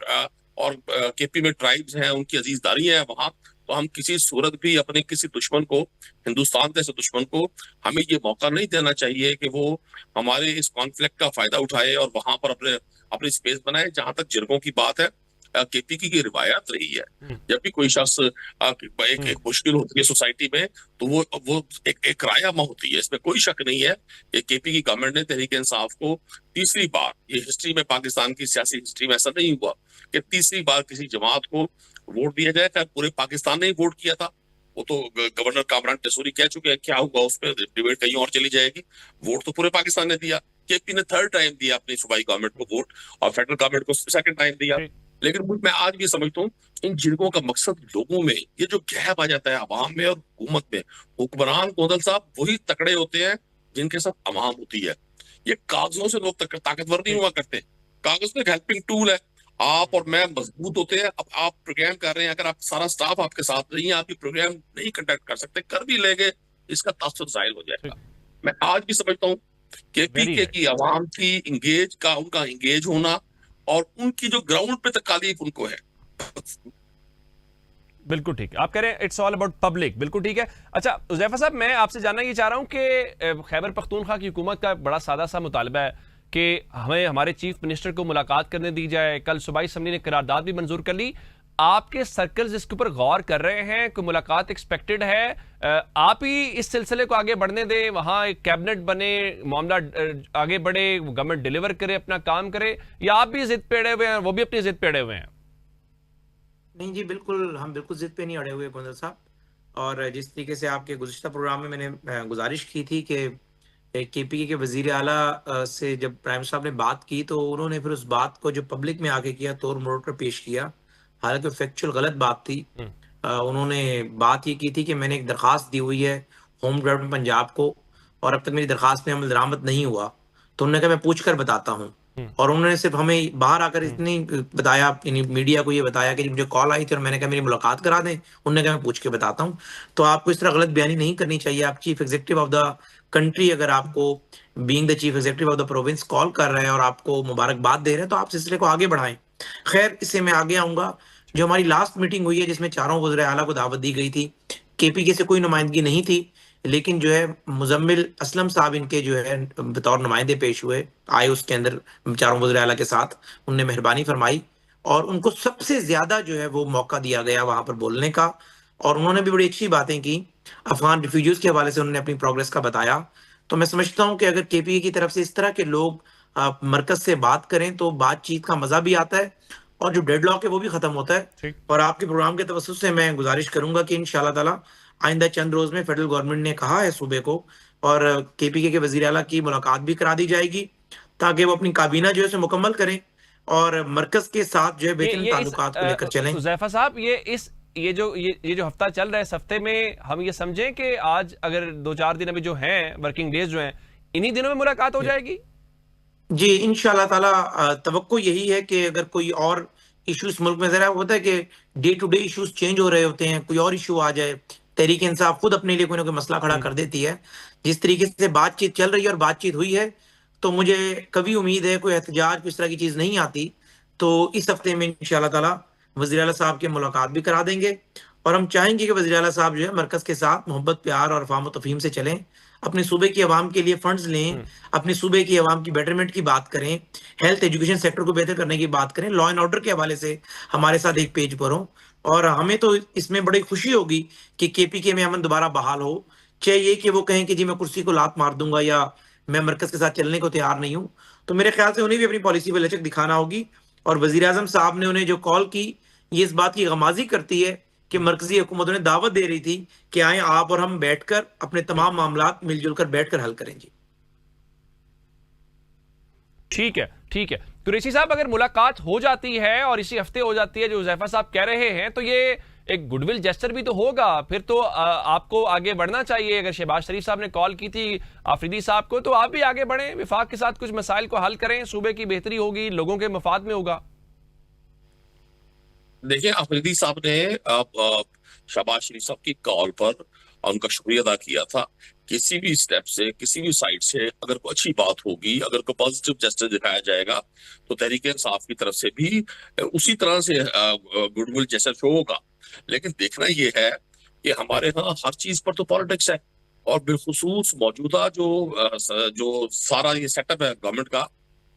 और केपी में ट्राइब्स हैं, उनकी अजीजदारी है वहां, तो हम किसी सूरत भी अपने किसी दुश्मन को, हिंदुस्तान जैसे दुश्मन को, हमें ये मौका नहीं देना चाहिए कि वो हमारे इस कॉन्फ्लिक्ट का फायदा उठाए और वहां पर अपनी स्पेस बनाए। जहां तक जिरगों की बात है, केपी की रिवायत रही है, जब भी कोई शख्स एक मुश्किल होती है सोसाइटी में तो वो एक रायनामा होती है, इसमें कोई शक नहीं है कि केपी की गवर्नमेंट ने तहरीक इंसाफ को तीसरी बार, ये हिस्ट्री में, पाकिस्तान की सियासी हिस्ट्री में ऐसा नहीं हुआ कि तीसरी बार किसी जमात को वोट दिया जाए। खैर पूरे पाकिस्तान ने ही वोट किया था, वो तो गवर्नर कामरान टेसूरी कह चुके हैं, क्या होगा उस पर डिबेट कहीं और चली जाएगी। वोट तो पूरे पाकिस्तान ने दिया, केपी ने थर्ड टाइम दिया अपनी सूबाई गवर्नमेंट को वोट और फेडरल गवर्नमेंट को सेकंड टाइम दिया। लेकिन मैं आज भी समझता हूँ इन जिरगों का मकसद लोगों में ये जो गैप आ जाता है अवाम में और हुकूमत में, हुक्मरान गोदल साहब वही तकड़े होते हैं जिनके साथ अवाम होती है। ये कागजों से लोग ताकतवर नहीं हुआ करते, कागज तो एक हेल्पिंग टूल है। आप और मैं मजबूत होते हैं। अब आप प्रोग्राम कर रहे हैं, अगर आप सारा स्टाफ आपके साथ नहीं है, आप ये प्रोग्राम नहीं कंडक्ट कर सकते, कर भी लेंगे इसका तासुर जाहिल हो जाएगा। मैं आज भी समझता हूँ कि पीके की आवाम की उनका इंगेज होना और उनकी जो ग्राउंड पे तकालीफ उनको है, बिल्कुल ठीक है, आप कह रहे हैं इट्स ऑल अबाउट पब्लिक, बिल्कुल ठीक है। अच्छा उज़ैफा साहब, मैं आपसे जानना ये चाह रहा हूं कि खैबर पख्तूनख्वा की हुकूमत का बड़ा सादा सा मुतालबा है कि हमें हमारे चीफ मिनिस्टर को मुलाकात करने दी जाए। कल सूबाई असम्बली ने करारदाद भी मंजूर कर ली। आपके सर्कल्स इसके ऊपर गौर कर रहे हैं, कोई मुलाकात एक्सपेक्टेड है? आप ही इस सिलसिले को आगे बढ़ने दें, वहां एक कैबिनेट बने, मामला आगे बढ़े, गवर्नमेंट डिलीवर करे, अपना काम करे, या आप भी जिद पे अड़े हुए हैं, वो भी अपनी जिद पे अड़े हुए हैं? नहीं जी, बिल्कुल हम बिल्कुल जिद पे नहीं अड़े हुए गोंदल साहब। और जिस तरीके से आपके गुज़िश्ता प्रोग्राम में मैंने गुजारिश की थी कि केपीके के वज़ीर आला से जब प्राइम साहब ने बात की, तो उन्होंने फिर उस बात को जो पब्लिक में आके किया, तोड़ मरोड़ कर पेश किया। हालांकि फैक्चुअल गलत बात थी। उन्होंने बात ये की थी कि मैंने एक दरख्वास्त दी हुई है होम डेवलपमेंट पंजाब को, और अब तक मेरी दरख्वास्त में अमल दरामद नहीं हुआ। तो उन्होंने कहा मैं पूछ कर बताता हूँ। और उन्होंने सिर्फ हमें बाहर आकर इतनी बताया, मीडिया को ये बताया कि मुझे कॉल आई थी और मैंने कहा मेरी मुलाकात करा दें। उन्होंने कहा मैं पूछ के बताता हूँ। तो आपको इस तरह गलत बयानी नहीं करनी चाहिए। आप chief executive of the country, अगर आपको being the chief executive of the province call कर रहे हैं और आपको मुबारकबाद दे रहे हैं, तो आप सिलसिले को आगे बढ़ाएं। खैर, इससे मैं आगे आऊंगा। जो हमारी लास्ट मीटिंग हुई है जिसमें चारों वज़ीर आला को दावत दी गई थी, केपीके से कोई नुमाइंदगी नहीं थी, लेकिन जो है मुजम्मिल असलम साहब इनके जो है बतौर नुमाइंदे पेश हुए, आए उसके अंदर चारों वज़ीर आला के साथ। उनने मेहरबानी फरमाई और उनको सबसे ज्यादा जो है वो मौका दिया गया वहां पर बोलने का। और उन्होंने भी बड़ी अच्छी बातें की। अफगान रिफ्यूजीज के हवाले से उन्होंने अपनी प्रोग्रेस का बताया। तो मैं समझता हूँ कि अगर केपीके की तरफ से इस तरह के लोग मरकज से बात करें तो बातचीत का मजा भी आता है और जो डेडलॉक है वो भी खत्म होता है। और आपके प्रोग्राम के तवज्जुह से मैं गुजारिश करूंगा कि इंशाल्लाह ताला आइंदा चंद रोज में फेडरल गवर्नमेंट ने कहा है सूबे को, और केपीके के वजीर आला की मुलाकात भी करा दी जाएगी ताकि वो अपनी काबीना जो है उसे मुकम्मल करें और मरकज के साथ जो है बेहतरीन ताल्लुकात को लेकर चलें। हुज़ैफा साहब, ये जो हफ्ता चल रहा है, इस हफ्ते में हम ये समझें कि आज अगर 2-4 दिन अभी जो हैं, वर्किंग डेज जो हैं, इन्हीं दिनों में मुलाकात हो जाएगी? जी, इंशाल्लाह ताला तवक्को यही है कि अगर कोई और इश्यूज मुल्क में, जरा होता है कि day to day issues change हो रहे होते हैं, कोई और इशू आ जाए, तहरीक इंसाफ खुद अपने लिए कोई ना कोई मसला खड़ा कर देती है। जिस तरीके से बातचीत चल रही है और बातचीत हुई है, तो मुझे कभी उम्मीद है कोई एहतजाज, कोई इस तरह की चीज नहीं आती। तो इस हफ्ते में इंशाल्लाह ताला वज़ीर आला साहब की मुलाकात भी करा देंगे और हम चाहेंगे कि वज़ीर आला साहब जो है मरकज के साथ मोहब्बत, प्यार और फाम तफहीम से चलें, अपने सूबे की आवाम के लिए फंड्स लें, अपने सूबे की आवाम की बेटरमेंट की बात करें, हेल्थ एजुकेशन सेक्टर को बेहतर करने की बात करें, लॉ एंड ऑर्डर के हवाले से हमारे साथ एक पेज पर हो। और हमें तो इसमें बड़ी खुशी होगी कि केपीके में अमन दोबारा बहाल हो। चाहे ये कि वो कहें कि जी मैं कुर्सी को लात मार दूंगा या मैं मरकज के साथ चलने को तैयार नहीं हूं, तो मेरे ख्याल से उन्हें भी अपनी पॉलिसी पर लचक दिखाना होगी। और वजीर आजम साहब ने उन्हें जो कॉल की, ये इस बात की गमाजी करती है कि मरकजी हुकूमत उन्हें दावत दे रही थी कि आए आप और हम बैठकर अपने तमाम मामलात मिलजुल कर बैठकर हल करें। जी ठीक है, ठीक है। कुरैशी साहब, अगर मुलाकात हो जाती है और इसी हफ्ते हो जाती है जो हुज़ैफा साहब कह रहे हैं, तो ये एक गुडविल जेस्चर भी तो होगा। फिर तो आपको आगे बढ़ना चाहिए। अगर शहबाज शरीफ साहब ने कॉल की थी आफरीदी साहब को, तो आप भी आगे बढ़ें, विफाक के साथ कुछ मसाइल को हल करें, सूबे की बेहतरी होगी, लोगों के मफाद में होगा। देखिए, आफरीदी साहब ने शहबाज शरीफ साहब की कॉल पर उनका शुक्रिया अदा किया था। किसी भी स्टेप से, किसी भी साइड से अगर कोई अच्छी बात होगी, अगर कोई पॉजिटिव जेस्चर दिखाया जाएगा, तो तहरीक इंसाफ की तरफ से भी उसी तरह से गुडविल जेस्चर शो होगा। लेकिन देखना यह है कि हमारे यहाँ हर चीज पर तो पॉलिटिक्स है, और बिलखुसूस मौजूदा जो सारा ये सेटअप है गवर्नमेंट का,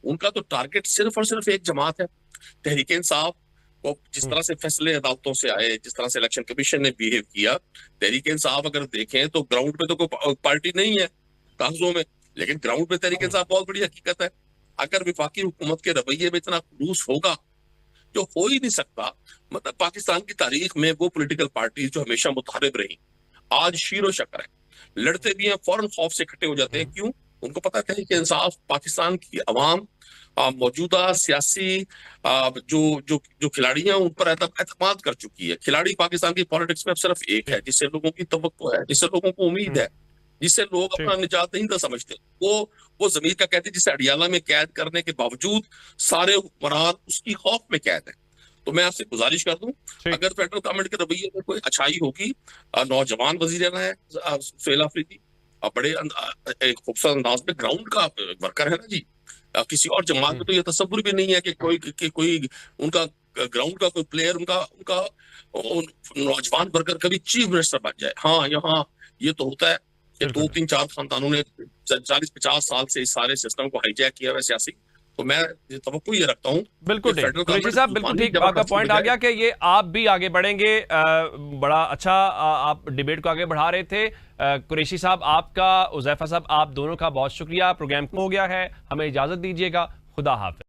उनका तो टारगेट सिर्फ और सिर्फ एक जमात है, तहरीक इंसाफ। वो जिस तरह से फैसले अदालतों से आए, जिस तरह से इलेक्शन कमीशन ने बिहेव किया, तहरीक इंसाफ अगर देखें तो ग्राउंड पे तो कोई पार्टी नहीं है कागजों में, लेकिन ग्राउंड पे तहरीक इंसाफ बहुत बड़ी हकीकत है। अगर विफाकी हुकूमत के रवैये में इतना खुलूस होगा, जो हो ही नहीं सकता, मतलब पाकिस्तान की तारीख में वो पॉलिटिकल पार्टी जो हमेशा मुतारिब रही, आज शीरो शक्र है, लड़ते भी हैं, फौरन खौफ से इकट्ठे हो जाते हैं। क्यों? उनको पता है कि इंसाफ, पाकिस्तान की अवाम, मौजूदा सियासी जो जो जो खिलाड़ी हैं उन पर एतमाद कर चुकी है। खिलाड़ी पाकिस्तान की पॉलिटिक्स में अब सिर्फ एक है, जिससे लोगों की तवक्को है, जिससे लोगों को उम्मीद है, जिससे लोग अपना निजात नहीं समझते। वो जमीर का कहते, जिसे अडियाला में कैद करने के बावजूद सारे हुक्मरान उसकी खौफ में कैद है। तो मैं आपसे गुजारिश कर दूं, अगर फेडरल गवर्नमेंट के रवैये में कोई अच्छाई होगी, नौजवान वजीर है सुहेल आफरीदी, बड़े एक खूबसूरत अंदाज में ग्राउंड का वर्कर है ना जी। किसी और जमात में तो ये तस्वुर भी नहीं है कि कोई उनका ग्राउंड का कोई प्लेयर उनका उनका नौजवान बनकर कभी चीफ मिनिस्टर बन जाए। हाँ, यहाँ ये तो होता है कि 2-3-4 खानदानों ने 40-50 साल से इस सारे सिस्टम को हाईजैक किया है वैसे। तो मैं तवक्को ये रखता हूँ। बिल्कुल ठीक कुरैशी साहब, बिल्कुल ठीक, आपका पॉइंट आ गया कि ये आप भी आगे बढ़ेंगे। बड़ा अच्छा आप डिबेट को आगे बढ़ा रहे थे। कुरैशी साहब आपका, उज़ैफा साहब आप दोनों का बहुत शुक्रिया। प्रोग्राम हो गया है, हमें इजाजत दीजिएगा। खुदा हाफिज।